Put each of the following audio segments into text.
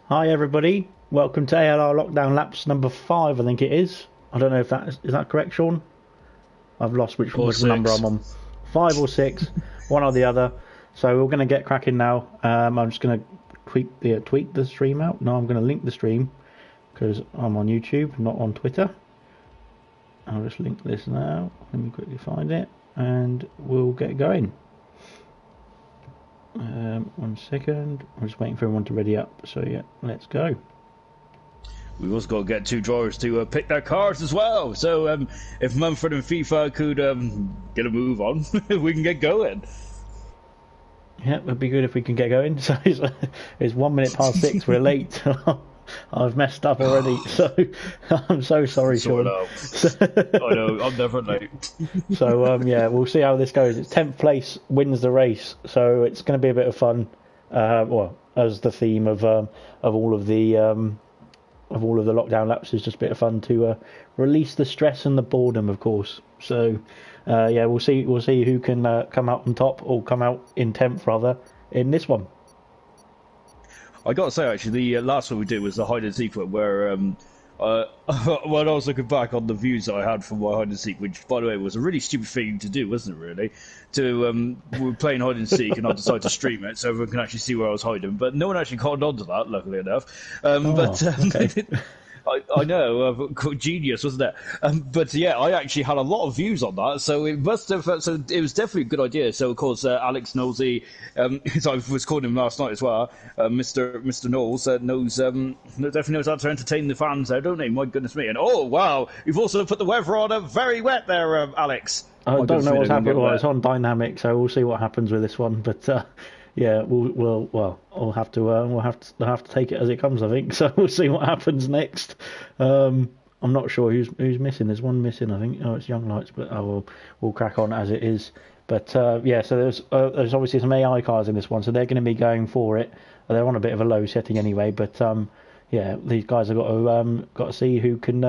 Hi everybody, welcome to ALR Lockdown Laps number 5, I think it is. I don't know if is that correct, Sean? I've lost Or which number six. I'm on. 5 or 6, one or the other. So we're going to get cracking now. I'm just going to tweet the stream out. No, I'm going to link the stream because I'm on YouTube, not on Twitter. I'll just link this now. Let me quickly find it and we'll get going. 1 second. I'm just waiting for everyone to ready up. So yeah, let's go. We've also got to get two drivers to pick their cars as well. So if Mumford and FIFA could get a move on, we can get going. Yeah, it'd be good if we can get going. So it's 1 minute past 6. We're late. I've messed up already, so I'm so sorry, Sean. I know, I'm never late. So yeah, we'll see how this goes. It's 10th place wins the race, so it's going to be a bit of fun. Well, as the theme of all of the lockdown laps is just a bit of fun to release the stress and the boredom, of course. So yeah, we'll see who can come out on top or come out in 10th rather in this one. I got to say, actually, the last one we did was the hide and seek one, where when I was looking back on the views that I had from my hide and seek, which, by the way, was a really stupid thing to do, wasn't it? Really, we were playing hide and seek, and I decided to stream it so everyone can actually see where I was hiding. But no one actually caught on to that, luckily enough. Okay. I know, genius, wasn't it? But yeah, I actually had a lot of views on that, so it must have. So it was definitely a good idea. So of course, Alex Knowlesy, as I was calling him last night as well, Mr. Knowles definitely knows how to entertain the fans there, don't he? My goodness me! And oh wow, you've also put the weather on very wet there, Alex. I don't know what's happening. Well, it's on dynamic, so we'll see what happens with this one. But yeah, we'll have to take it as it comes, I think. So we'll see what happens next. I'm not sure who's missing. There's one missing, I think. Oh, it's Young Lights, but we'll crack on as it is. But yeah, so there's obviously some AI cars in this one, so they're going to be going for it. They're on a bit of a low setting anyway, but yeah, these guys have got to see who can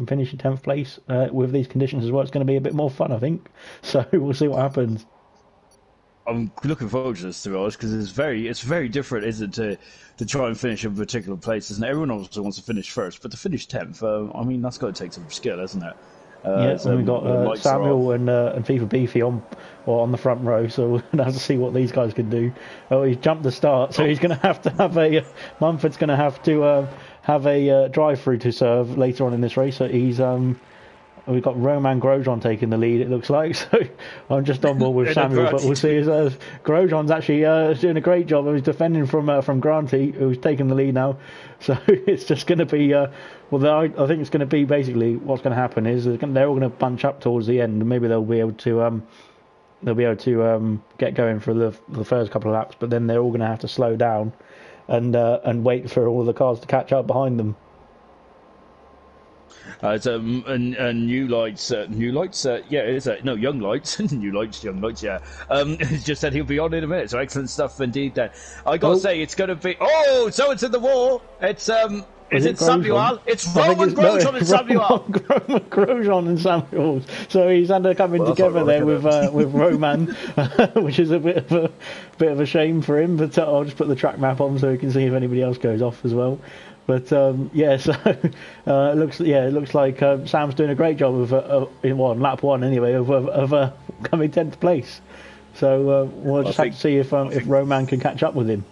finish in 10th place with these conditions as well. It's going to be a bit more fun, I think. So we'll see what happens. I'm looking forward to this, to be honest, because it's very different, isn't it, to try and finish in a particular place, isn't it? Everyone also wants to finish first, but to finish 10th, I mean, that's got to take some skill, isn't it? Yeah, and we've got Samuel and FIFA Beefy on the front row, so we're going to have to see what these guys can do. Oh, he's jumped the start, so he's going to have a Mumford's going to have a drive-through to serve later on in this race. So we've got Roman Grosjean taking the lead, it looks like. So I'm just on board with Samuel, but we'll see. Grosjean's actually doing a great job. He's defending from Granty, who's taking the lead now. So it's just going to be. I think it's going to be basically what's going to happen is they're all going to bunch up towards the end, and maybe they'll be able to get going for the first couple of laps, but then they're all going to have to slow down and wait for all of the cars to catch up behind them. And New Lights, yeah, is it? No, Young Lights, New Lights, Young Lights, yeah. Just said he'll be on in a minute, so excellent stuff indeed there. I gotta say, it's gonna be, so it's in the wall, it's, is it Samuel? It's Roman Grosjean and Samuel. Roman Grosjean and Samuel. So he's coming together there with Roman, which is a bit of a shame for him. But I'll just put the track map on so we can see if anybody else goes off as well. But yeah, so it looks like Sam's doing a great job in lap one anyway of coming 10th place. So we'll just have to see if Roman can catch up with him.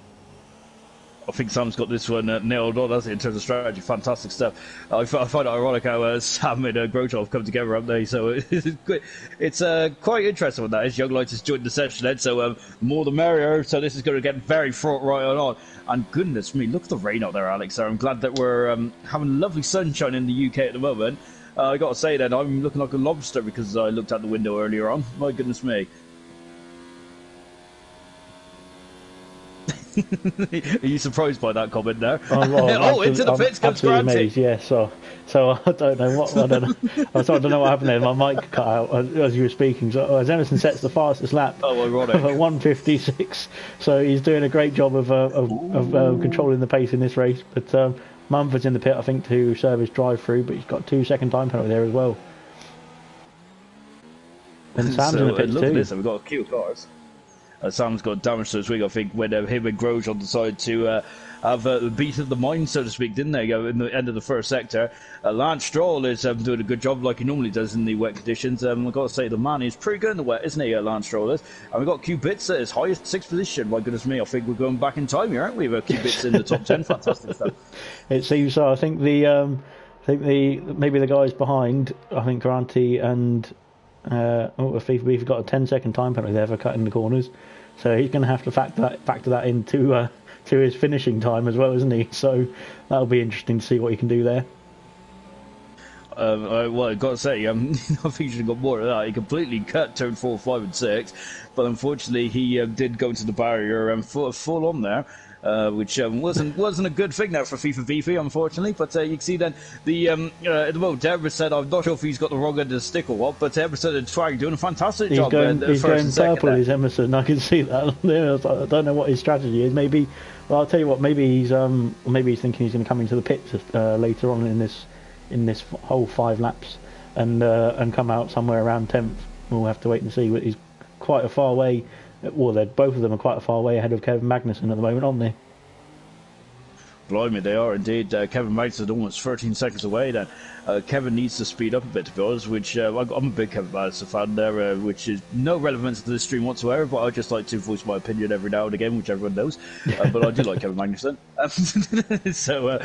I think Sam's got this one nailed on, hasn't he, in terms of strategy. Fantastic stuff. I find it ironic how Sam and Grosjean have come together, haven't they? So it's quite interesting when that is. Young Lights has joined the session then, so more the merrier. So this is going to get very fraught right on. And goodness me, look at the rain out there, Alex. I'm glad that we're having lovely sunshine in the UK at the moment. I got to say then, I'm looking like a lobster because I looked out the window earlier on. My goodness me. Are you surprised by that comment there? Into the pits comes Granty. Yeah, so I don't know what I don't know what happened there. My mic cut out as you were speaking. So as Emerson sets the fastest lap of 1:56, so he's doing a great job of controlling the pace in this race. But Mumford's in the pit, I think, to serve his drive-through, but he's got 2-second time penalty there as well. And Sam's in the pit too. Look at this, we've got a queue of cars. Sam's got damage to his wing, I think, when him and Grosjean decided to have a beat of the mind, so to speak, didn't they? In the end of the first sector. Lance Stroll is doing a good job like he normally does in the wet conditions. I've got to say, the man is pretty good in the wet, isn't he, Lance Stroll is? And we've got Kubica at his highest 6th position. My goodness me, I think we're going back in time here, aren't we? With Kubica in the top 10. Fantastic stuff. It seems so. I think maybe the guys behind, I think Granty and we've got a 10-second time penalty there for cutting the corners. So he's going to have to factor that into to his finishing time as well, isn't he? So that'll be interesting to see what he can do there. Well, I've got to say, I think he should have got more of that. He completely cut turn 4, 5 and 6, but unfortunately he did go into the barrier and full on there. Which wasn't a good thing there for FIFA Beefy, unfortunately. But you can see then at the moment, Deborah said, I'm not sure if he's got the wrong end of the stick or what, but Deborah said it's trying doing a fantastic job. He's going purple, is Emerson. I can see that. I don't know what his strategy is. Maybe, well, I'll tell you what. Maybe he's thinking he's going to come into the pits later on in this whole 5 laps and come out somewhere around 10th. We'll have to wait and see. But he's quite a far way. Well, both of them are quite a far way ahead of Kevin Magnussen at the moment, aren't they? Blimey, they are indeed. Kevin Magnussen almost 13 seconds away then. Kevin needs to speed up a bit, to be honest, which I'm a big Kevin Magnussen fan there, which is no relevance to this stream whatsoever, but I just like to voice my opinion every now and again, which everyone knows. But I do like Kevin Magnussen. So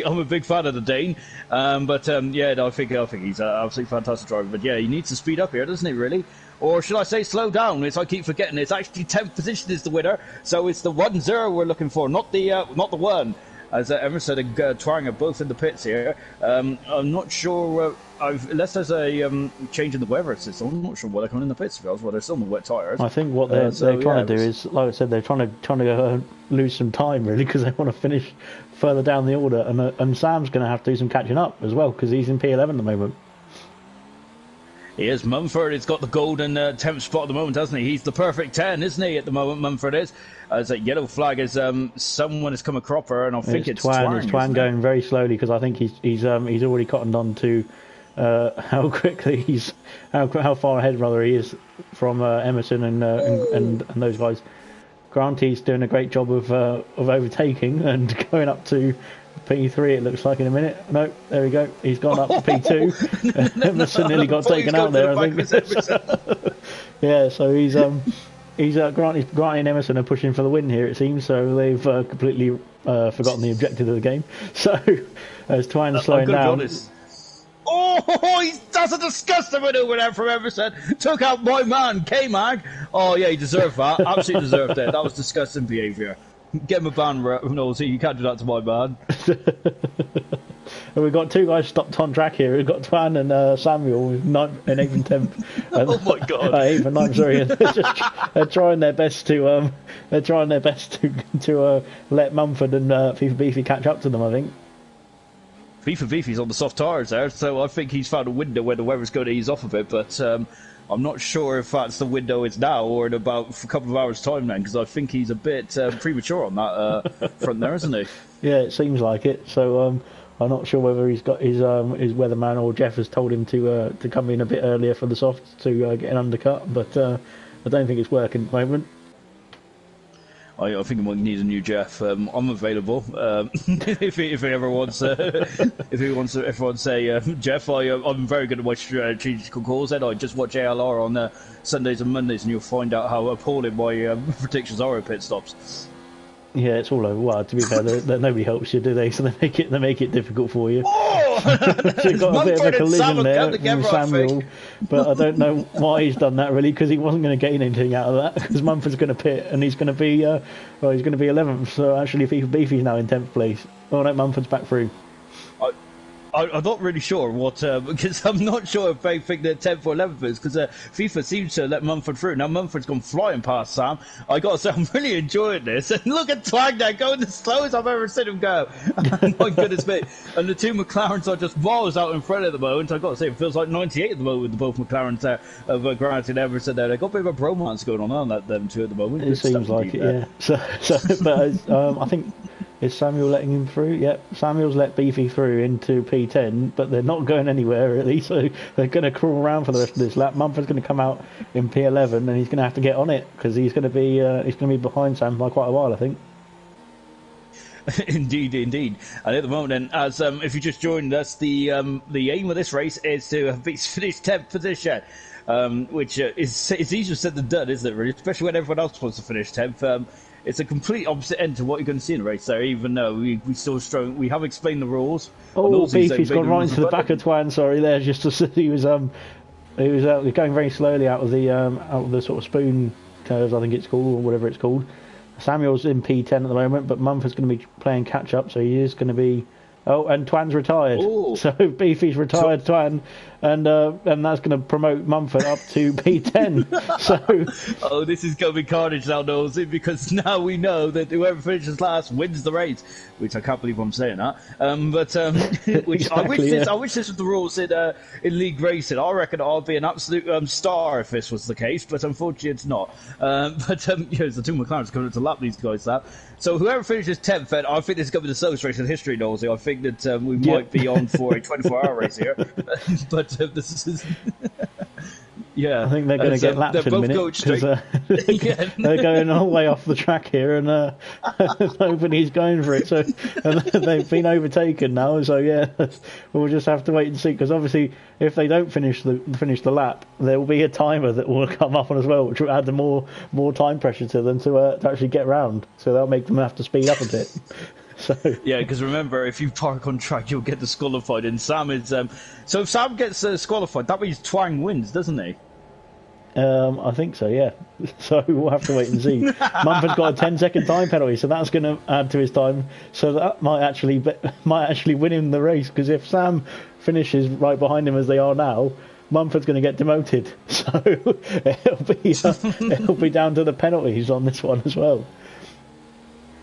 I'm a big fan of the Dane. I think he's an absolutely fantastic driver. But yeah, he needs to speed up here, doesn't he, really? Or should I say slow down? I keep forgetting. It's actually 10th position is the winner. So it's the 1-0 we're looking for, not the 1. As Emerson and Twang are both in the pits here. I'm not sure, unless there's a change in the weather system, I'm not sure what they're coming in the pits, well, they're still on the wet tyres. I think what they're trying to do is, like I said, they're trying to lose some time, really, because they want to finish further down the order. And Sam's going to have to do some catching up as well, because he's in P11 at the moment. He is. Mumford has got the golden 10th spot at the moment, hasn't he? He's the perfect 10, isn't he, at the moment, Mumford is. As a yellow flag is someone has come a cropper, and I think it's Twang. It's Twang going very slowly, because I think he's already cottoned on to how quickly how far ahead rather he is from Emerson and those guys. Granty's doing a great job of overtaking and going up to P3, it looks like, in a minute. No, there we go. He's gone up to P2. Emerson nearly got taken out there, I think. Yeah, so he's Granty and Emerson are pushing for the win here, it seems. So they've completely forgotten the objective of the game. So as Twine's slowing down. Oh, that's a disgusting manoeuvre there from Emerson. Took out my man, K-Mag. Oh, yeah, he deserved that. Absolutely deserved it. That was disgusting behaviour. Get him a ban, Knowlesy. You can't do that to my man. And we've got 2 guys stopped on track here. We've got Twan and Samuel with 9th and 8th and 10th. Oh my God! 8th and 9th, sorry. They're trying their best to let Mumford and FIFA Beefy catch up to them, I think. FIFA Beefy's on the soft tyres there, so I think he's found a window where the weather's going to ease off a bit, but I'm not sure if that's the window is now or in about a couple of hours' time then, because I think he's a bit premature on that front there, isn't he? Yeah, it seems like it. So I'm not sure whether he's got his weatherman or Jeff has told him to come in a bit earlier for the softs to get an undercut, but I don't think it's working at the moment. I think he might need a new Jeff. I'm available if he ever wants. If he wants to, everyone say Jeff. I'm very good at my strategical calls. And I just watch ALR on Sundays and Mondays, and you'll find out how appalling my predictions are at pit stops. Yeah, it's all over. Well, to be fair, nobody helps you, do they? So they make it difficult for you. Oh! So you've got a bit of a collision there from Samuel, but I don't know why he's done that really, because he wasn't going to gain anything out of that. Because Mumford's going to pit, and he's going to be 11th. So actually, FIFA Beefy's now in 10th place. Oh no, Mumford's back through. I'm not really sure what, because I'm not sure if they think they're 10th or 11th is, because FIFA seems to let Mumford through. Now Mumford's gone flying past Sam. I got to say, I'm really enjoying this. And look at Twag there, going as slow as I've ever seen him go. My goodness me. And the 2 McLarens are just miles out in front at the moment. I got to say, it feels like 98 at the moment with both McLarens there, of Grant and Everton there. They've got a bit of a bromance going on them 2 at the moment. It seems like it, yeah. So but I think Is Samuel letting him through? Yep, Samuel's let Beefy through into P10, but they're not going anywhere really, so they're going to crawl around for the rest of this lap. Mumford's going to come out in P11, and he's going to have to get on it because he's going to be behind Sam by quite a while, I think. Indeed. And at the moment, then, as if you just joined us, the aim of this race is to finish 10th position, which is easier said than done, isn't it? Really, especially when everyone else wants to finish 10th. It's a complete opposite end to what you're going to see in the race there, even though we still strong. We have explained the rules. Oh, Beefy's gone right into the back of Twan. Sorry, there, just to see he was going very slowly out of the sort of spoon curves, I think it's called, or whatever it's called. Samuel's in P10 at the moment, but Mumford's going to be playing catch up, so he is going to be. Oh, and Twan's retired. Ooh. So Beefy's retired Twan, and that's going to promote Mumford up to P10. So, this is going to be carnage now, Knowlesy, because now we know that whoever finishes last wins the race. Which I can't believe I'm saying that. Which exactly, I wish this was the rules in league racing. I reckon I'd be an absolute star if this was the case, but unfortunately it's not. It's the two McLarens coming to lap these guys that. So whoever finishes 10th, I think this is going to be the slowest race in history, Knowlesy. I think that we might be on for a 24-hour race here. But this is... Yeah, I think they're going to get lapped in a minute because they're going all the way off the track here, and nobody's going for it. So they've been overtaken now. So yeah, we'll just have to wait and see. Because obviously, if they don't finish the lap, there will be a timer that will come up on as well, which will add more time pressure to them to actually get round. So that'll make them have to speed up a bit. So. Yeah, because remember, if you park on track, you'll get disqualified. And Sam is so if Sam gets disqualified, that means Twang wins, doesn't he? I think so, yeah. So we'll have to wait and see. Mumford's got a 10-second time penalty, so that's going to add to his time. So that might actually win him the race. Because if Sam finishes right behind him as they are now, Mumford's going to get demoted. So it'll be down to the penalties on this one as well.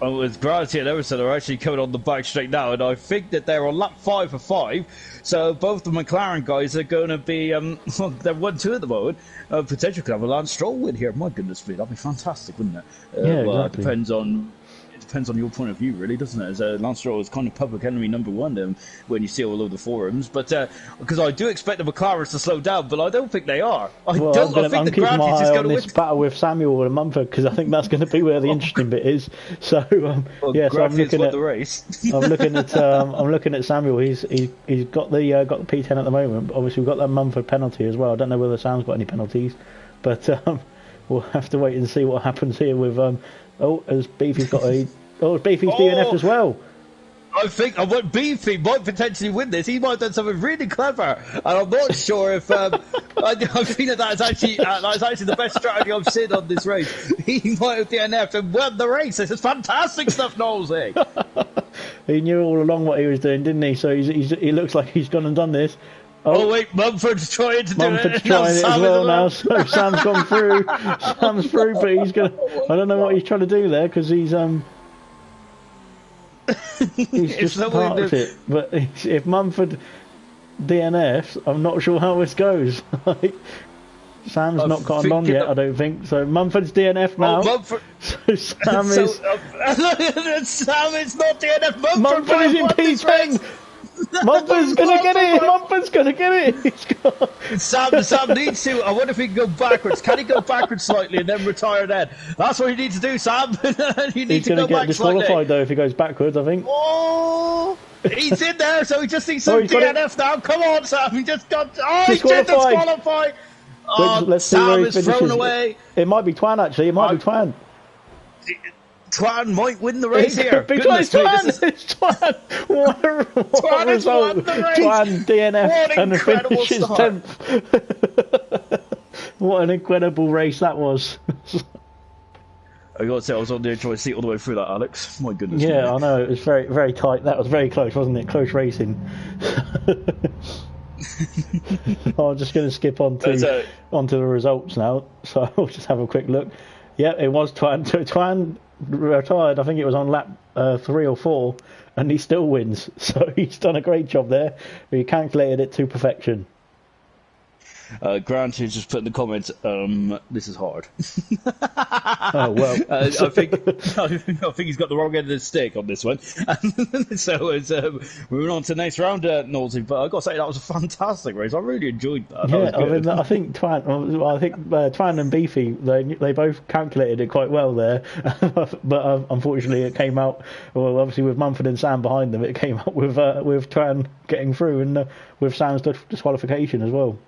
Oh, it's Gravity and Emerson are actually coming on the back straight now, and I think that they're on lap 5 for 5. So both the McLaren guys are going to be, they're 1-2 at the moment. Potentially could have a Lance Stroll win here. My goodness me, that'd be fantastic, wouldn't it? Yeah, well, exactly. It depends on your point of view, really, doesn't it? As Lance Stroll is kind of public enemy number one when you see all over the forums. But because I do expect the McLarens to slow down, but I don't think they are. I think the keeping my eye on this win. battle with Samuel and Mumford because I think that's going to be where the interesting bit is. So so I'm looking at the race. I'm looking at Samuel. He's got the P10 at the moment. But obviously we've got that Mumford penalty as well. I don't know whether Sam's got any penalties, but we'll have to wait and see what happens here with as Beefy's got Beefy's DNF as well. I think Beefy might potentially win this. He might have done something really clever, and I'm not sure if I think that's actually the best strategy I've seen on this race. He might have DNF'd and won the race. This is fantastic stuff, Knowlesy. He knew all along what he was doing, didn't he? So he looks like he's gone and done this. Oh wait, Mumford's trying to do it. Mumford's trying it as well now. So Sam's gone through. Sam's through, but he's gonna. I don't know what he's trying to do there because he's just part of it. But if Mumford DNFs, I'm not sure how this goes. Sam's not gotten on yet, I don't think. So Mumford's DNF now. So Sam is. Sam is not DNF. Mumford is in P10. Mumford's gonna get it. Mumford's gonna get it. Sam needs to. I wonder if he can go backwards. Can he go backwards slightly and then retire? Then that's what you need to do, Sam. You need to go back slightly. He's gonna get disqualified though if he goes backwards, I think. Oh, he's in there, so he just needs some DNF now. Come on, Sam. He just got. Oh, he's disqualified. Oh, let's see where he finishes. Thrown away. It might be Twan actually. It might be Twan. Twan might win the race here. It's Twan. What a result. Twan DNF and finishes 10th. What an incredible race that was. I got to say, I was on the edge of my seat all the way through that, Alex. My goodness. Yeah, I know. It was very, very tight. That was very close, wasn't it? Close racing. I'm just going to skip onto the results now. So I'll just have a quick look. Yeah, it was Twan. So Twan retired, I think it was on lap 3 or 4, and he still wins. So he's done a great job there. He calculated it to perfection. Grant is just put in the comments, this is hard. Oh, well. I think he's got the wrong end of the stick on this one. So it's moving on to the next round, Knowlesy. But I've got to say, that was a fantastic race. I really enjoyed that. Yeah, I think Twan and Beefy, they both calculated it quite well there. But unfortunately, it came out, well, obviously with Mumford and Sam behind them, it came up with Twan getting through and with Sam's disqualification as well.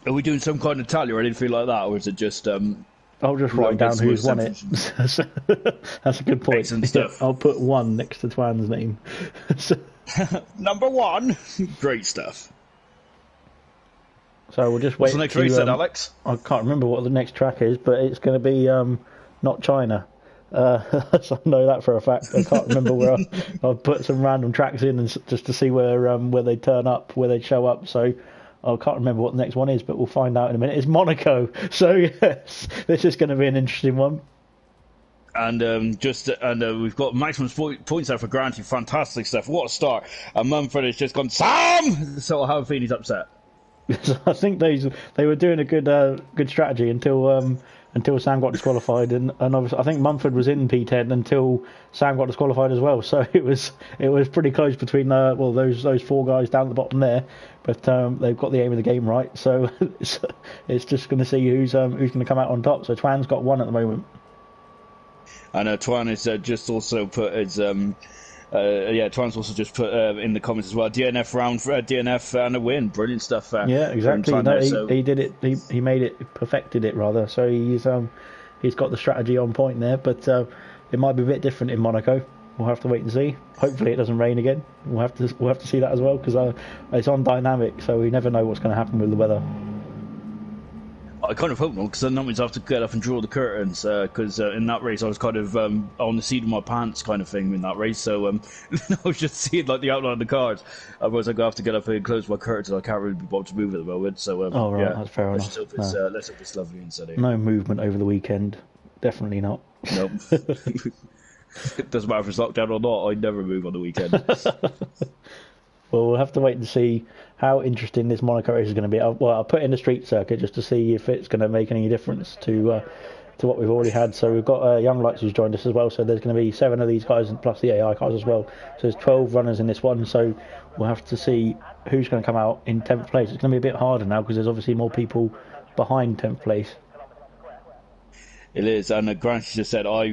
Are we doing some kind of tally or anything like that, or is it just? I'll just write down who's won it. That's a good point. I'll put 1 next to Twan's name. Number 1, great stuff. So we'll just wait. What's the next race then, Alex? I can't remember what the next track is, but it's going to be not China. So I know that for a fact. I can't remember where I've put some random tracks in and just to see where they turn up, where they show up. So I can't remember what the next one is, but we'll find out in a minute. It's Monaco. So yes, this is going to be an interesting one. And we've got maximum points there for Granty. Fantastic stuff. What a start. And Mumford has just gone, Sam! So I have a feeling he's upset. I think they were doing a good strategy until Sam got disqualified, and obviously I think Mumford was in P10 until Sam got disqualified as well. So it was pretty close between those 4 guys down at the bottom there, but they've got the aim of the game right. So it's just going to see who's going to come out on top. So Twan's got 1 at the moment. And Twan has just also put his Twan's also just put in the comments as well. DNF round for DNF and a win. Brilliant stuff. Yeah, exactly. He did it. He made it, perfected it rather. So he's got the strategy on point there. But it might be a bit different in Monaco. We'll have to wait and see. Hopefully it doesn't rain again. We'll have to see that as well, because it's on dynamic, so we never know what's going to happen with the weather. I kind of hope not, because then that means I have to get up and draw the curtains, because in that race I was kind of on the seat of my pants kind of thing in that race, so I was just seeing like the outline of the cars. Otherwise I'm going to have to get up and close my curtains, and I can't really be bothered to move at the moment. So that's fair enough. Let's hope it's lovely and sunny. No movement over the weekend. Definitely not. Nope. It doesn't matter if it's lockdown or not, I never move on the weekend. Well, we'll have to wait and see how interesting this Monaco race is going to be. I'll put in the street circuit just to see if it's going to make any difference to what we've already had. So we've got Young Lights who's joined us as well. So there's going to be 7 of these guys plus the AI cars as well. So there's 12 runners in this one. So we'll have to see who's going to come out in 10th place. It's going to be a bit harder now because there's obviously more people behind 10th place. It is, and Grant just said, I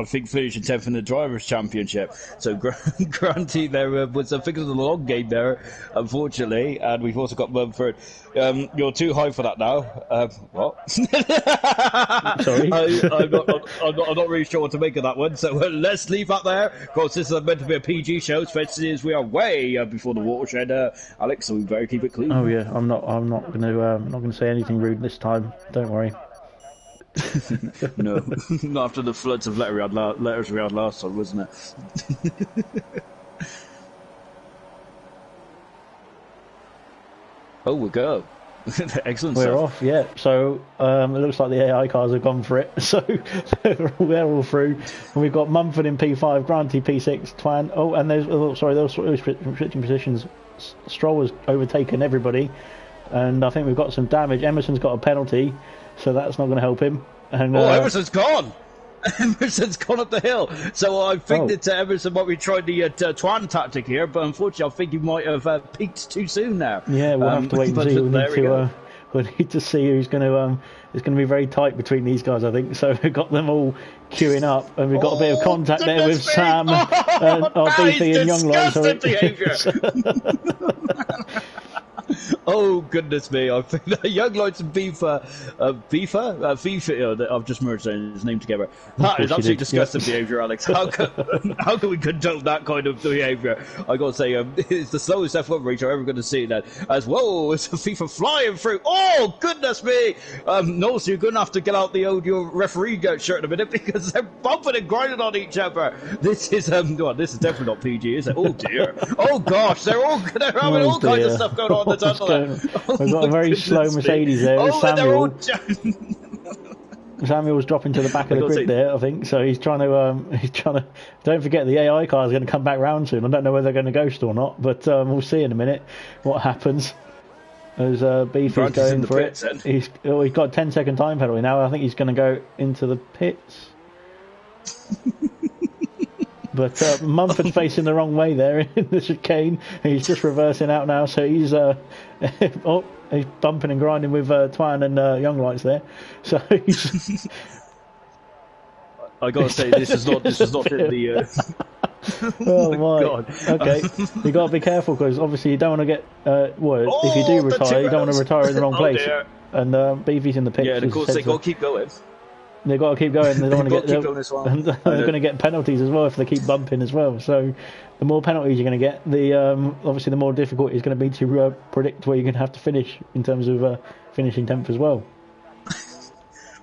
think finishing 10th in the Drivers' Championship. So Granty there was, I think it was a long game there, unfortunately, and we've also got Mumford. You're too high for that now. What? Sorry? I'm not really sure what to make of that one, so let's leave that there. Of course, this is meant to be a PG show, especially as we are way before the watershed, Alex, so we better keep it clean. Oh yeah, I'm not going to say anything rude this time, don't worry. No, not after the floods of letters we had last time, wasn't it? Oh, we go. Excellent We're stuff. off, yeah. So it looks like the AI cars have gone for it. So they're all through. And we've got Mumford in P5, Granty P6, Twan. Oh, and those switching positions. Stroll has overtaken everybody. And I think we've got some damage. Emerson's got a penalty, so that's not going to help him. And, Emerson's gone! Emerson's gone up the hill. So I think that Emerson might be trying the Twan tactic here, but unfortunately I think he might have peaked too soon now. Yeah, we'll have to wait and see. We need to see who's going to... it's going to be very tight between these guys, I think. So we've got them all queuing up, and we've got a bit of contact there with Sam and BT and Young Lights. Oh goodness me! I think Young Lights and FIFA, I've just merged his name together. That is absolutely disgusting behaviour, Alex. How can we condone that kind of behaviour? I got to say, it's the slowest F1 race I'm ever going to see. That as whoa, it's a FIFA flying through. Oh goodness me! No, so you're going to have to get out your referee shirt in a minute because they're bumping and grinding on each other. This is this is definitely not PG, is it? Oh dear! Oh gosh, they're having all kinds of stuff going on. We've got a very slow Mercedes there with Samuel. Samuel's dropping to the back of the grid there, I think. So he's trying to. Don't forget the AI car is going to come back round soon. I don't know whether they're going to ghost or not, but we'll see in a minute what happens. As Beefy's going for it. He's got a 10-second time penalty now. I think he's going to go into the pits. But Mumford's facing the wrong way there in the chicane. He's just reversing out now, so he's he's bumping and grinding with Twan and Young Lights there. So he's. I gotta say, this is not the. Oh my God. Okay, you got to be careful because obviously you don't want to get if you do retire, you don't want to retire in the wrong place. Dear. And Beefy's in the pits. Yeah, and of course they got to keep going. They've got to keep going. They don't want to get. And they're going to get penalties as well if they keep bumping as well. So, the more penalties you're going to get, the obviously the more difficult it's going to be to predict where you're going to have to finish in terms of finishing 10th as well.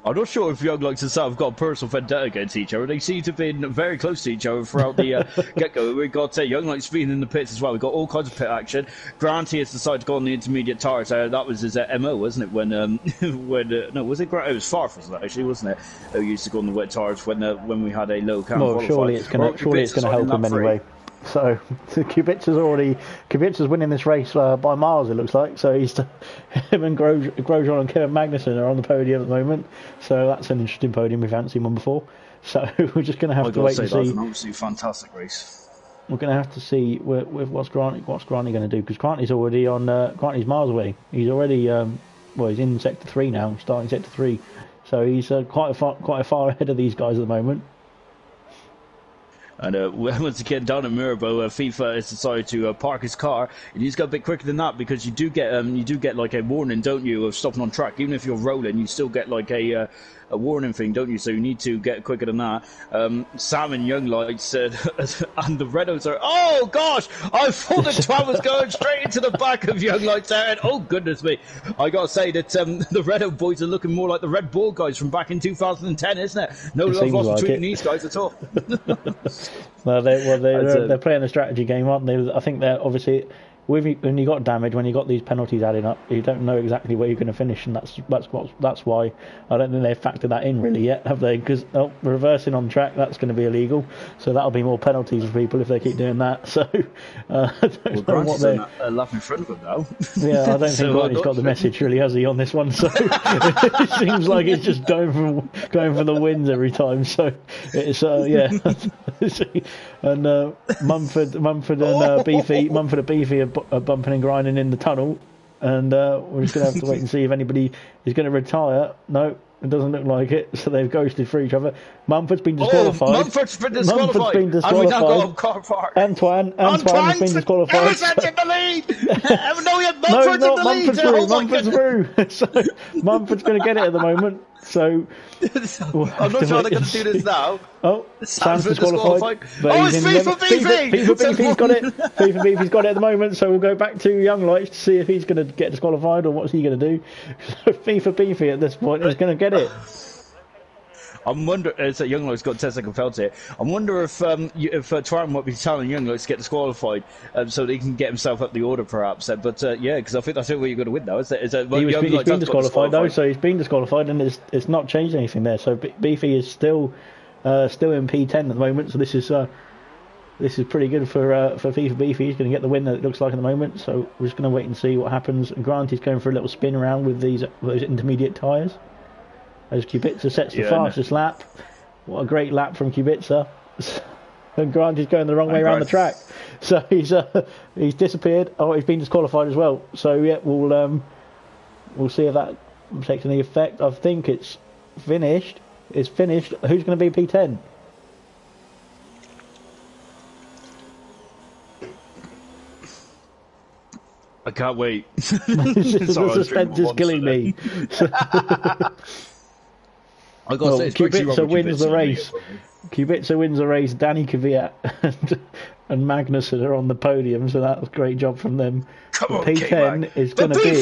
I'm not sure if Young Lights and Sam have got a personal vendetta against each other. They seem to have been very close to each other throughout the get-go. We've got Young Lights being in the pits as well. We've got all kinds of pit action. Granty has decided to go on the intermediate tires. That was his MO, wasn't it? When no, was it Grant? It was Farfus actually, wasn't it? Who used to go on the wet tires when we had a low count. Well, surely it's going to help him anyway. So Kubica's winning this race by miles, it looks like. So him and Grosjean and Kevin Magnussen are on the podium at the moment. So that's an interesting podium. We haven't seen one before. So we're just going to have to wait and see. That's an absolutely fantastic race. We're going to have to see with what's Granty going to do, because Granty's already on. Granty's miles away. He's already he's in sector 3 now, starting sector 3. So he's quite far ahead of these guys at the moment. And once again, down in Mirabo, FIFA has decided to park his car. He needs to go a bit quicker than that, because you do get like a warning, don't you, of stopping on track. Even if you're rolling, you still get like a warning thing, don't you? So you need to get quicker than that. Sam and Young Lights and the Redos are. Oh gosh! I thought the Twan was going straight into the back of Young Lights there, and oh goodness me! I gotta say that the Redo boys are looking more like the Red Bull guys from back in 2010, isn't it? No love lost between these guys at all. Well, they're playing the strategy game, aren't they? I think they're obviously. When you got damage, when you got these penalties adding up, you don't know exactly where you're going to finish, and that's why I don't think they've factored that in really yet, have they? Because reversing on track, that's going to be illegal, so that'll be more penalties for people if they keep doing that. So I don't know what they're laughing in front of them now. Yeah, I don't think Granty's got the message really, has he, on this one? So it seems like it's just going for the wins every time. So it's and Mumford and Beefy are bumping and grinding in the tunnel, and we're just going to have to wait and see if anybody is going to retire. No, it doesn't look like it, so they've ghosted for each other. Mumford's been disqualified. Mumford's been disqualified. And we now got a car park. Antoine has been disqualified. Everyone's in the lead! Mumford's through. So Mumford's going to get it at the moment. So I'm not sure they're going to do this now. Oh, Sam's disqualified. But it's FIFA Beefy! FIFA Beefy's got it. FIFA Beefy's got it at the moment. So we'll go back to Young Lights to see if he's going to get disqualified or what's he going to do. So FIFA Beefy at this point is going to get it. I'm wondering. So Young Lights got 10-second penalty here. I wonder if Twan might be telling Young Lights to get disqualified so that he can get himself up the order, perhaps. But yeah, because I think that's where you're going to win now. He's been disqualified though, so he's been disqualified, and it's not changed anything there. So Beefy is still in P10 at the moment. So this is pretty good for FIFA Beefy. He's going to get the win that it looks like at the moment. So we're just going to wait and see what happens. And Granty's going for a little spin around with those intermediate tyres. As Kubica sets the fastest lap. What a great lap from Kubica. And Granty's going the wrong way around the track. So he's disappeared. Oh, he's been disqualified as well. So yeah, we'll see if that takes any effect. I think it's finished. It's finished. Who's going to be P10? I can't wait. The suspense is killing me. I got to say, Kubica wins the race. Kubica wins the race. Danny Kvyat and Magnussen are on the podium, so that was a great job from them. Come on, P10 is going to be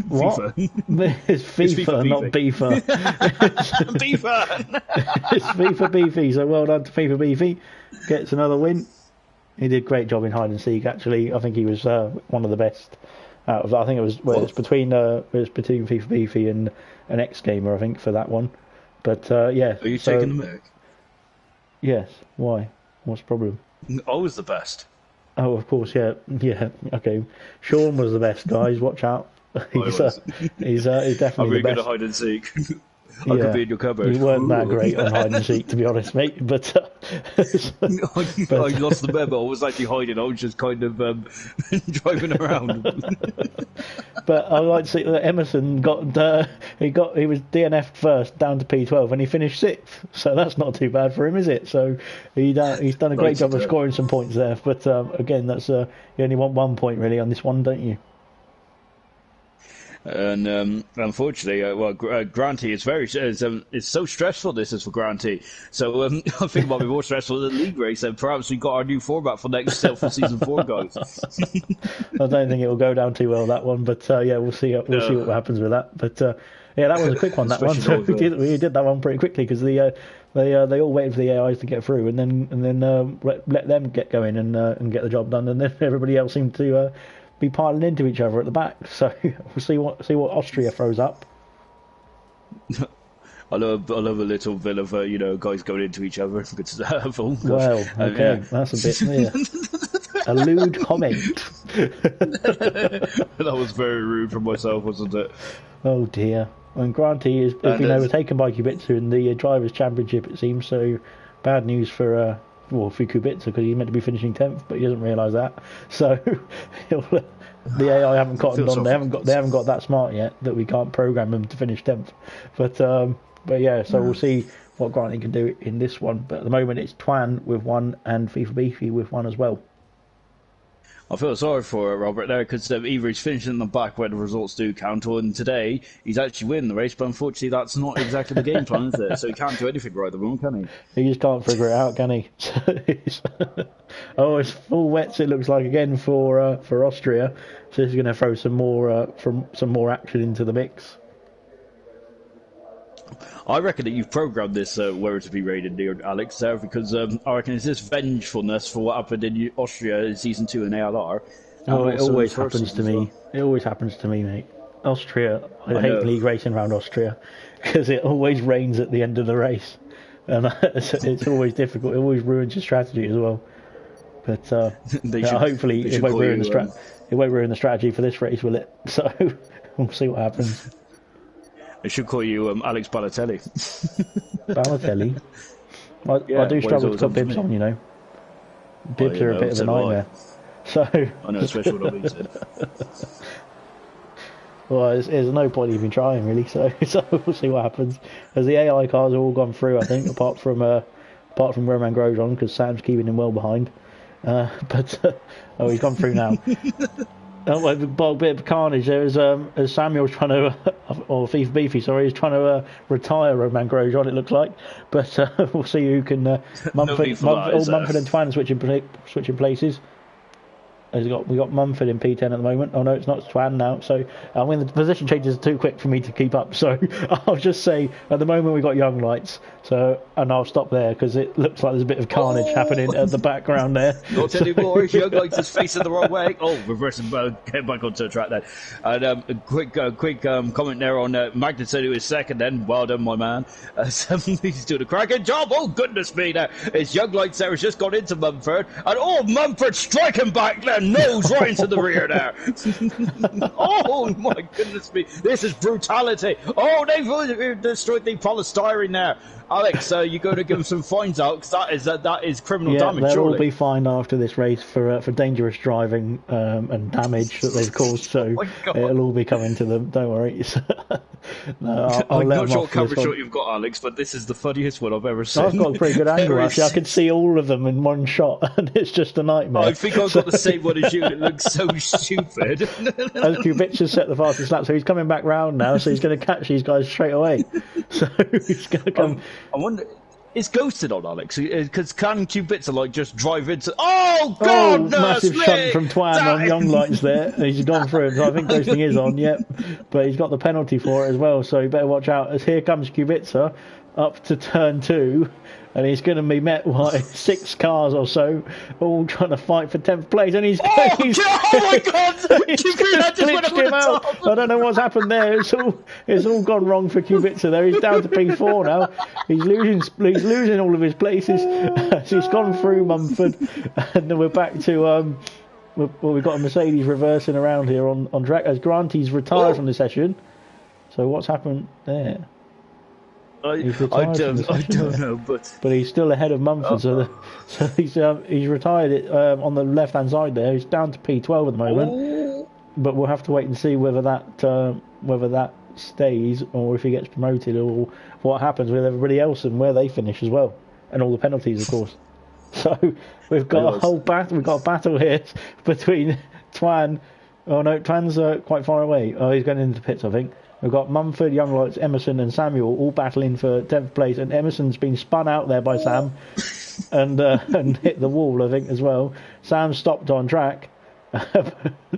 what? It's FIFA, not Beefer. FIFA. It's FIFA Beefy. So well done to FIFA Beefy. Gets another win. He did a great job in hide and seek. Actually, I think he was one of the best out of, I think it was between FIFA Beefy and an X Gamer, I think, for that one. But yeah. Are you taking the mic? Yes. Why? What's the problem? I was the best. Oh, of course, yeah. Okay. Sean was the best, guys. Watch out. He's definitely the best. I'm really good at hide and seek. I could be in your cupboard. You weren't that great on hide and seek, to be honest, mate. But, I lost the memo. I was actually hiding. I was just kind of driving around. But I like to see that Emerson he was DNF'd first down to P12 and he finished 6th. So that's not too bad for him, is it? So he's done a great job of scoring some points there. But again, that's you only want 1 point really on this one, don't you? And unfortunately, Granty is it's so stressful. This is for Granty. So I think it might be more stressful than the league race. And perhaps we got our new format for for season 4, guys. I don't think it will go down too well, that one. But yeah, we'll see. We'll see what happens with that. But yeah, that was a quick one. That one. So we did that one pretty quickly because they all waited for the AIs to get through and then let them get going and get the job done, and then everybody else seemed to be piling into each other at the back. So we'll see what Austria throws up. I love a little bit of guys going into each other. Good stuff. Well, okay, that's a bit a lewd comment. That was very rude from myself, wasn't it? Oh dear. And Granty has been overtaken by Kubica in the Drivers' Championship, it seems. So bad news for Kubica, because he's meant to be finishing 10th, but he doesn't realise that. So the AI haven't gotten on. They haven't got that smart yet that we can't program them to finish 10th. But yeah, so we'll see what Granty can do in this one. But at the moment, it's Twan with 1 and FIFA Beefy with 1 as well. I feel sorry for Robert there, because either he's finishing in the back where the results do count, or today he's actually winning the race, but unfortunately that's not exactly the game plan, is it? So he can't do anything right at the moment, can he? He just can't figure it out, can he? Oh, it's full wets, it looks like, again for Austria. So he's going to throw some more action into the mix. I reckon that you've programmed this where to be rated, dear Alex, there, because I reckon it's this vengefulness for what happened in Austria in Season 2 in ALR. Oh, it always happens to me. It always happens to me, mate. Austria, I hate league racing around Austria, because it always rains at the end of the race. And it's always difficult. It always ruins your strategy as well. But hopefully it won't ruin the strategy for this race, will it? So we'll see what happens. I should call you Alex Balotelli. Balotelli? I do struggle to put bibs on, you know. Bibs are a bit of a nightmare. So I know, especially when I'm eating. Well, there's no point even trying, really. So we'll see what happens. As the AI cars have all gone through, I think, apart from Roman Grosjean, because Sam's keeping him well behind. But he's gone through now. A bit of carnage there as Samuel's trying to, or FIFA Beefy, sorry, is trying to retire Roman Grosjean, it looks like. But we'll see who can. Mumford and Twan switching places. We got Mumford in P10 at the moment. Oh no, it's not Twan now. So the position changes are too quick for me to keep up. So I'll just say at the moment we got Young Lights. And I'll stop there because it looks like there's a bit of carnage happening at the background there. Not anymore. Young Lights is facing the wrong way. Oh, reversing, get back onto the track then. And a quick comment there on Magnussen, who is second. Then well done, my man. He's doing a cracking job. Oh goodness me! Now it's Young Lights there has just gone into Mumford, and Mumford striking back there. Nose right into the rear there. Oh my goodness me! This is brutality. Oh, they've destroyed the polystyrene there. Alex, you got to give them some fines out, because that is criminal damage. They'll surely all be fined after this race for dangerous driving and damage that they've caused. So it'll all be coming to them. Don't worry. No, I'm not sure what camera shot you've got, Alex, but this is the funniest one I've ever seen. I've got a pretty good angle actually. I can see all of them in one shot, and it's just a nightmare. I think I've got the same one as you. It looks so stupid. As Kubica set the fastest lap, so he's coming back round now, so he's going to catch these guys straight away. So he's going to come. I wonder, is ghosted on Alex? Because can Kubica just drive into? Oh God! Massive shunt from Twan on Young Lights there. He's gone through it. So I think ghosting is on. Yep, but he's got the penalty for it as well. So you better watch out. As here comes Kubica. up to turn 2, and he's going to be met by 6 cars or so, all trying to fight for 10th place. And oh my God! That just went him out. I don't know what's happened there. It's all gone wrong for Kubica there. He's down to P4 now. He's losing all of his places. He's gone through Mumford, and then we're back to we've got a Mercedes reversing around here on track as Granty's retired from the session. So what's happened there? I don't know, but he's still ahead of Mumford. So he's retired it on the left hand side there. He's down to P12 at the moment, but we'll have to wait and see whether that stays or if he gets promoted or what happens with everybody else and where they finish as well, and all the penalties, of course. So we've got We've got a battle here between Twan. Oh no, Twan's quite far away. Oh, he's going into the pits, I think. We've got Mumford, Young Lights, Emerson and Samuel all battling for 10th place, and Emerson's been spun out there by Sam and hit the wall, I think, as well. Sam stopped on track. I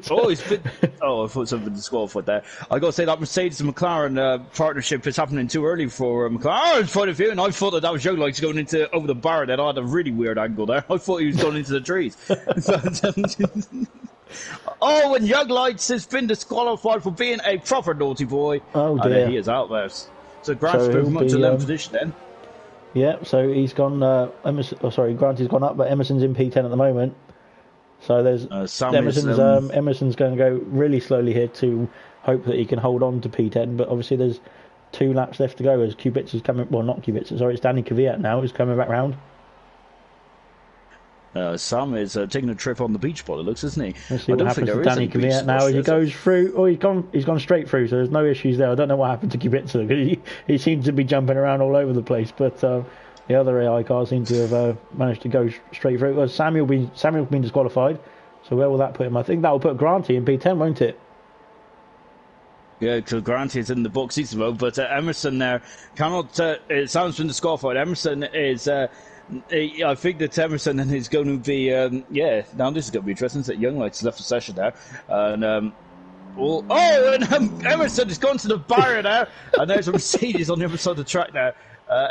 thought something disqualified there. I got to say that Mercedes and McLaren partnership is happening too early for McLaren's point of view, and I thought that was Young Lights going over the bar. That I had a really weird angle there. I thought he was going into the trees. Oh, and Young Lights has been disqualified for being a proper naughty boy. Oh dear, and he is out there. So Grant's moving up to 11th position then. Yeah, so he's gone. Granty's gone up, but Emerson's in P10 at the moment. So there's Emerson's going to go really slowly here to hope that he can hold on to P10. But obviously there's 2 laps left to go as Kubica's coming. Well, not Kubica. Sorry, it's Danny Kvyat now who's coming back round. Sam is taking a trip on the beach ball, it looks, isn't he? Let's see what happens to Danny Kvyat now as he goes through. Oh, he's gone straight through, so there's no issues there. I don't know what happened to Kubica because he seems to be jumping around all over the place, but the other AI cars seem to have managed to go straight through. Well, Samuel's been disqualified, so where will that put him? I think that will put Granty in P10, won't it? Yeah, because Granty is in the box seats mode, but Emerson there cannot. Sam's been disqualified. Emerson is. I think that Emerson then is going to be, now this is going to be interesting. That Young Lights left the session there. And, Emerson has gone to the barrier there. And there's a Mercedes on the other side of the track now.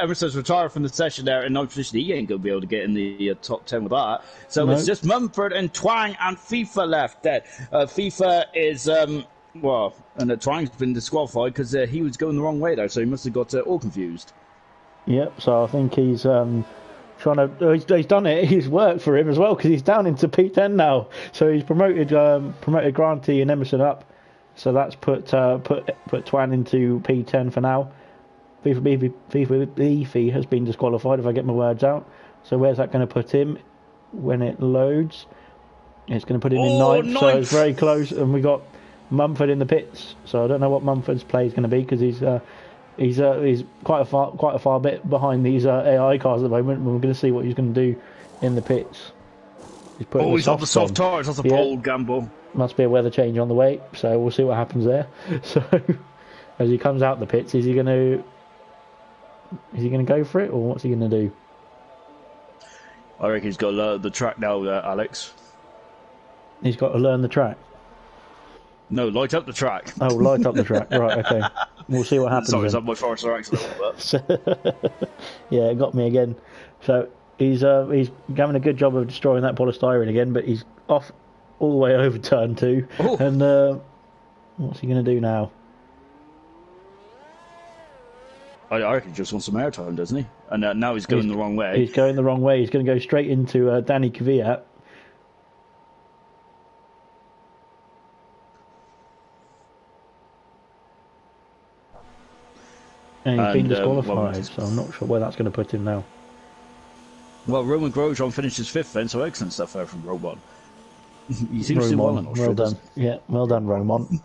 Emerson's retired from the session there in 9th position. He ain't going to be able to get in the top 10 with that. So it's just Mumford and Twang and FIFA left there. FIFA is, and Twang's been disqualified because he was going the wrong way there. So he must have got all confused. Yep, so I think he's... he's done it. He's worked for him as well because he's down into P10 now. So he's promoted Granty and Emerson up. So that's put Twan into P10 for now. FIFA Beefy has been disqualified if I get my words out. So where's that going to put him when it loads? It's going to put him in 9th. So it's very close. And we got Mumford in the pits. So I don't know what Mumford's play is going to be because he's quite a far bit behind these AI cars at the moment. We're going to see what he's going to do in the pits. He's on the soft tires. That's a bold gamble. Must be a weather change on the way, so we'll see what happens there. So as he comes out the pits, is he going to go for it, or what's he going to do? I reckon he's got to learn the track now, Alex. He's got to learn the track. No, light up the track. Oh, light up the track. Right, okay. We'll see what happens. Sorry, is that my Forester accent? Yeah, it got me again. So he's having a good job of destroying that polystyrene again, but he's off all the way over turn 2. Ooh. And what's he going to do now? I reckon he just wants some airtime, doesn't he? And now he's going the wrong way. He's going the wrong way. He's going to go straight into Danny Kvyat. And he's been disqualified, so I'm not sure where that's going to put him now. Well, Roman Grosjean finishes 5th then, so excellent stuff there from Roman. He seems to do well in Austria. Well done. Yeah, well done, Roman.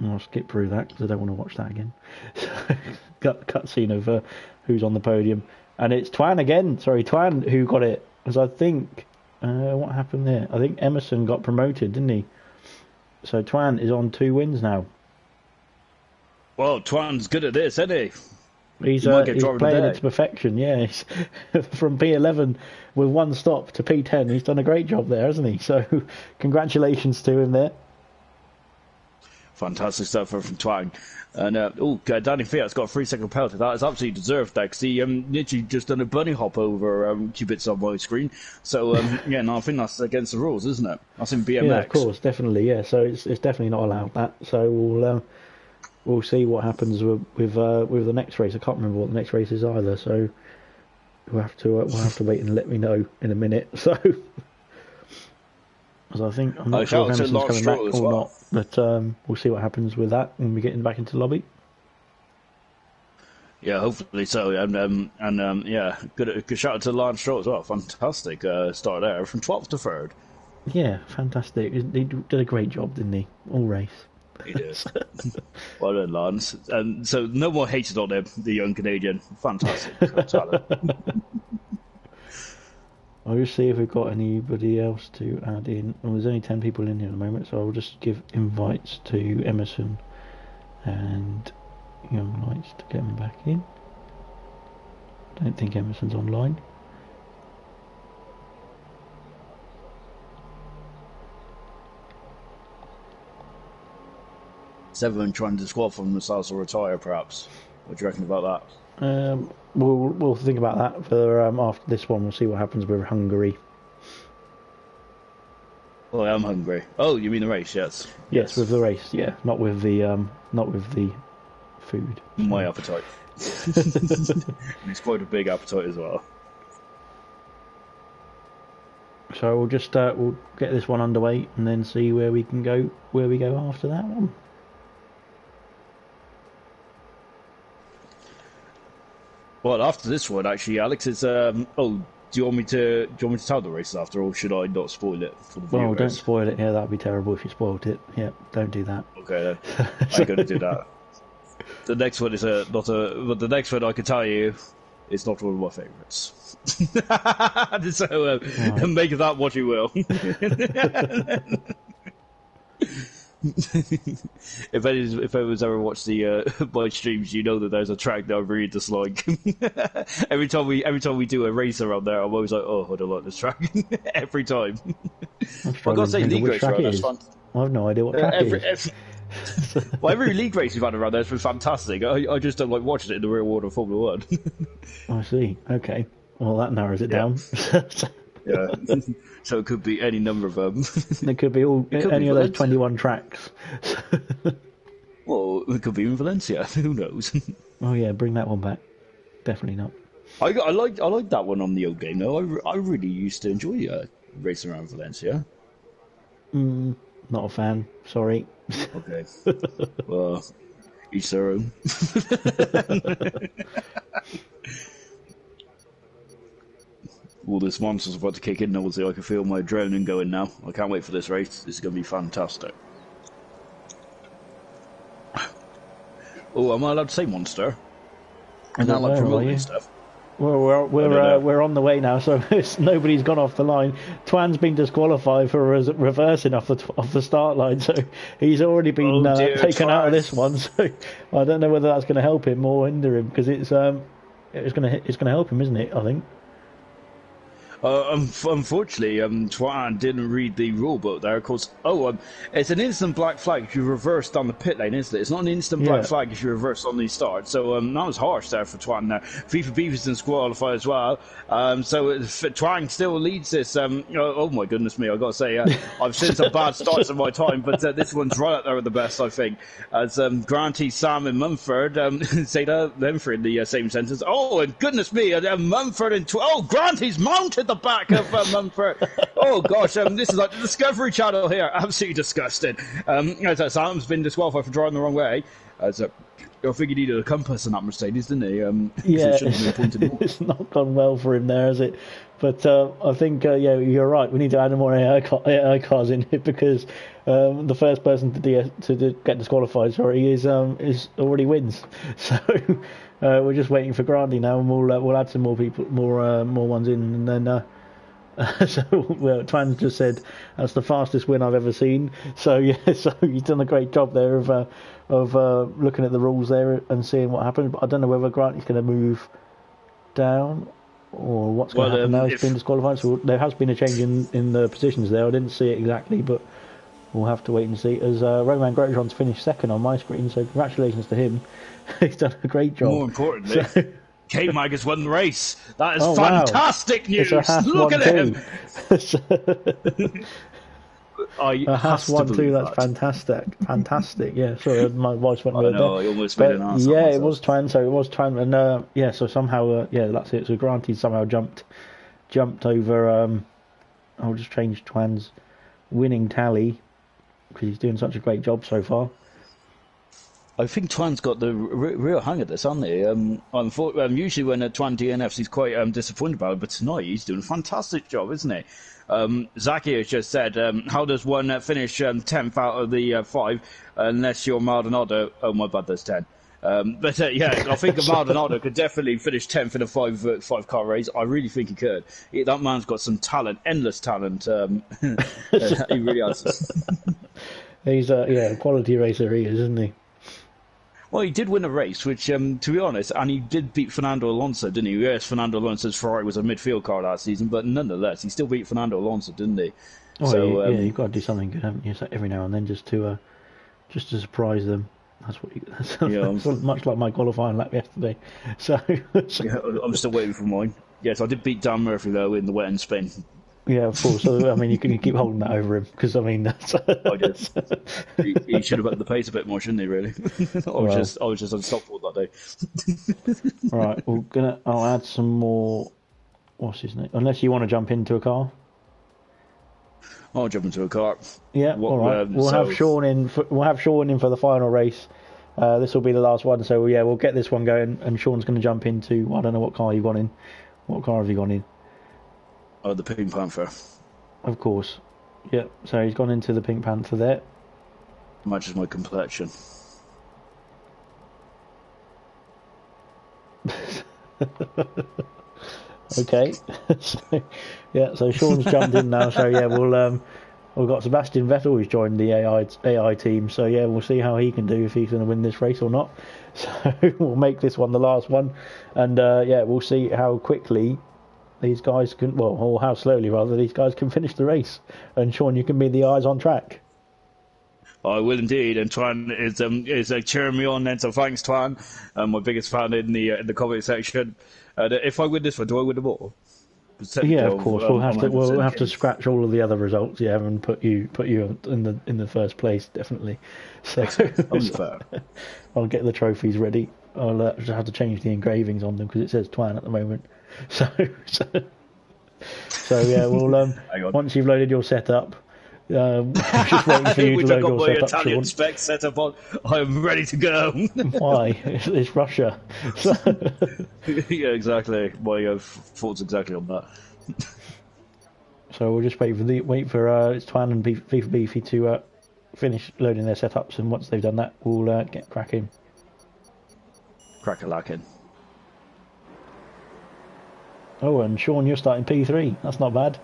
I'll skip through that because I don't want to watch that again. Got the cutscene of who's on the podium. And it's Twan again. Sorry, Twan who got it. Because I think... what happened there? I think Emerson got promoted, didn't he? So Twan is on 2 wins now. Well, Twan's good at this, isn't he? He's playing it to perfection. Yeah, he's from P11 with one stop to P10. He's done a great job there, hasn't he? So, congratulations to him there. Fantastic stuff from Twang. And Danny Fiat's got a 3-second penalty. That is absolutely deserved, because he literally just done a bunny hop over 2 bits on my screen. So I think that's against the rules, isn't it? That's in BMX. Yeah, of course, definitely. Yeah, so it's definitely not allowed that. So we'll see what happens with the next race. I can't remember what the next race is either. So we'll have to wait and let me know in a minute. So. Because I think I'm not sure if Emerson's coming back or not, but we'll see what happens with that when we get back into the lobby. Yeah, hopefully so. And good shout out to Lance Stroll as well. Fantastic start there from 12th to 3rd. Yeah, fantastic. He did a great job, didn't he? All race. He did. Well done, Lance. And so no more hated on him, the young Canadian. Fantastic talent. I'll just see if we've got anybody else to add in. Well, there's only 10 people in here at the moment, so I'll just give invites to Emerson and Young Lights to get them back in. I don't think Emerson's online. Seven trying to disqualify themselves or retire, perhaps. What do you reckon about that? We'll think about that for after this one. We'll see what happens with Hungary. Oh, I'm hungry. Oh, you mean the race? Yes, with the race. Yeah, not with the food. My appetite. It's quite a big appetite as well. So we'll just we'll get this one underway and then see where we go after that one. Well, after this one, actually, Alex is. Do you want me to tell the races after, or should I not spoil it for the viewers? Well, don't spoil it. Yeah, that'd be terrible if you spoiled it. Yeah, don't do that. Okay, then. I'm going to do that. The next one is but the next one I can tell you, it's not one of my favourites. So right. Make of that what you will. If anyone's ever watched the my streams, you know that there's a track that I really dislike. every time we do a race around there, I'm always like, oh, I don't like this track. Every time. I've got to say, league race around there's fun. I have no idea what track it is. Every league race we've had around there has been fantastic. I just don't like watching it in the real world of Formula 1. I see. Okay. Well, that narrows it down. Yeah. So it could be any number of them. It could be any of those 21 tracks. Well, it could be in Valencia. Who knows? Oh yeah, bring that one back. Definitely not. I like that one on the old game though. I really used to enjoy racing around Valencia. Not a fan. Sorry. Okay. Well, each their own. Well, this monster's about to kick in, obviously. I can feel my adrenaline going now. I can't wait for this race. This is going to be fantastic. Oh, am I allowed to say monster? I'm not allowed to promote stuff. Well, we're on the way now, so nobody's gone off the line. Twan's been disqualified for reversing off the start line, so he's already been taken out of this one. So I don't know whether that's going to help him or hinder him, because it's going to help him, isn't it? I think. Unfortunately, Twan didn't read the rule book there. Of course, it's an instant black flag if you reverse down the pit lane, isn't it? It's not an instant black flag if you reverse on the start. So that was harsh there for Twan there. FIFA Beaverson qualified as well. So Twan still leads this. Oh my goodness me, I've got to say, I've seen some bad starts in my time, but this one's right up there with the best, I think. As Granty, Sam and Mumford, say them for in the same sentence. Oh, and goodness me, Mumford and Granty's mounted the back of Mumford. Oh gosh, this is like the Discovery Channel here. Absolutely disgusting. Sam's been disqualified for driving the wrong way. I think he needed a compass in that Mercedes, didn't he? Yeah, it's not gone well for him there, has it? But I think, you're right. We need to add more AI cars in here, because the first person to get disqualified, is already wins. So we're just waiting for Grandy now, and we'll add some more people, more ones in, and then So well, Twan just said that's the fastest win I've ever seen. So yeah, so he's done a great job there of looking at the rules there and seeing what happens. But I don't know whether Grant's going to move down or what's going to happen now. He's been disqualified, so there has been a change in the positions there. I didn't see it exactly, but we'll have to wait and see. As Roman Grosjean's finished second on my screen, so congratulations to him. He's done a great job. More importantly, K-Mag has won the race. That is fantastic news. Look at him. A Haas 1-2, that's fantastic. Yeah, sorry, my voice went weird there. I almost made an ass. Yeah, it was Twan, and yeah, so somehow, yeah, that's it. So Granty somehow jumped over. I'll just change Twan's winning tally because he's doing such a great job so far. I think Twan's got the real hang of this, hasn't he? Usually when Twan DNFs, he's quite disappointed about it, but tonight he's doing a fantastic job, isn't he? Zaki has just said, how does one finish 10th out of the 5 unless you're Maldonado? Oh, my bad, there's 10. But yeah, I think Maldonado could definitely finish 10th in a five-car race. I really think he could. That man's got some talent, endless talent. He really has. He's a quality racer, he is, isn't he? Well, he did win a race, which, to be honest, and he did beat Fernando Alonso, didn't he? Yes, Fernando Alonso's Ferrari was a midfield car last season, but nonetheless, he still beat Fernando Alonso, didn't he? Oh, so, yeah, you've got to do something good, haven't you? So every now and then, just to surprise them. That's what. That's much like my qualifying lap yesterday. So yeah, I'm still waiting for mine. Yes, I did beat Dan Murphy though in the wet in Spain. Yeah, of course. So, I mean, you can keep holding that over him because I mean, that's. I did. He should have upped the pace a bit more, shouldn't he? Really? I was just on stopboard that day. Right, I'll add some more. What's his name? Unless you want to jump into a car. I'll jump into a car. Yeah, all right. We'll have Sean in. We'll have Sean in for the final race. This will be the last one. So yeah, we'll get this one going, and Sean's going to jump into. I don't know what car you've gone in. What car have you gone in? Oh, the Pink Panther. Of course. Yeah. So he's gone into the Pink Panther there. Matches my complexion. Okay. So Sean's jumped in now. So yeah, we've got Sebastian Vettel who's joined the AI team. So yeah, we'll see how he can do if he's going to win this race or not. So we'll make this one the last one, and yeah, we'll see how quickly these guys can, or how slowly rather, these guys can finish the race. And Sean, you can be the eyes on track. I will indeed, and Twan is cheering me on then. So thanks, Twan. My biggest fan in the comment section. If I win this one, do I win them all? Yeah, of course. We'll have to scratch all of the other results, yeah, and put you in the first place, definitely. So I'll get the trophies ready. I'll just have to change the engravings on them because it says Twan at the moment. So yeah, we'll once you've loaded your setup. Just waiting for you to load your setup. Italian spec setup on. I'm ready to go. Why? It's Russia. So... yeah, exactly. My thoughts exactly on that. So we'll just wait for it's Twan and FIFA Beefy to finish loading their setups, and once they've done that, we'll get cracking. Crack-a-lacking. Oh, and Sean, you're starting P3. That's not bad.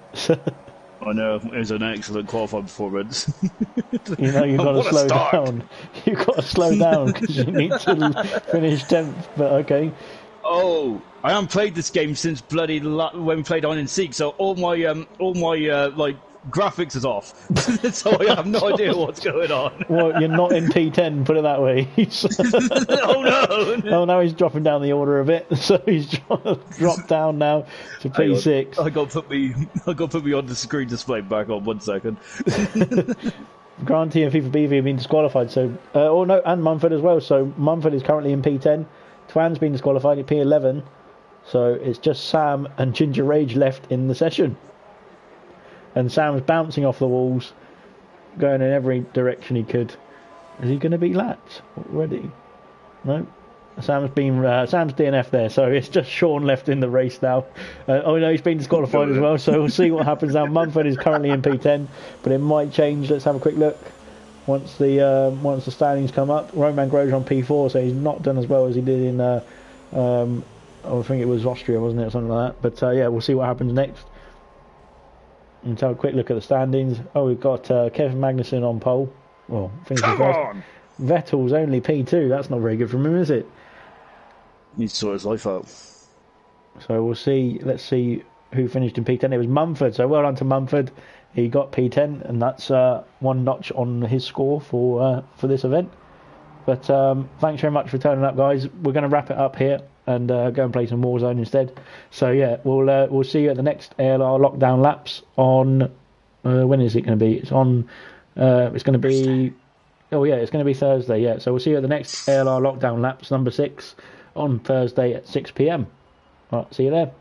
I know, it was an excellent qualifying performance. You know, you've got to slow down. You've got to slow down because you need to finish 10th, but okay. Oh, I haven't played this game since bloody when we played on in Seek, so all my like graphics is off, so I have no idea what's going on. Well, you're not in P10, put it that way. Oh no! Oh, now he's dropping down the order a bit, so he's dropped down now to P6. I got to put me on the screen display back on 1 second. Granty and FIFA BV have been disqualified, so and Mumford as well. So Mumford is currently in P10. Twan's been disqualified at P11, so it's just Sam and Ginger Rage left in the session. And Sam's bouncing off the walls, going in every direction he could. Is he going to be lapped already? No. Sam's DNF there, so it's just Sean left in the race now. Oh no, he's been disqualified as well, so we'll see what happens now. Mumford is currently in P10, but it might change. Let's have a quick look. Once the standings come up, Roman Grosjean P4, so he's not done as well as he did in I think it was Austria, wasn't it, or something like that. But yeah, we'll see what happens next. And have a quick look at the standings. Oh, we've got Kevin Magnussen on pole. Well, finishing first. Vettel's only P2. That's not very good from him, is it? Needs to sort his life out. So we'll see. Let's see who finished in P10. It was Mumford. So well done to Mumford. He got P10, and that's one notch on his score for this event. But thanks very much for turning up, guys. We're going to wrap it up here and go and play some Warzone instead. So yeah, we'll see you at the next ALR lockdown laps on when is it going to be? It's on. It's going to be. Thursday. Oh yeah, it's going to be Thursday. Yeah, so we'll see you at the next ALR lockdown laps number 6 on Thursday at 6 p.m. All right, see you there.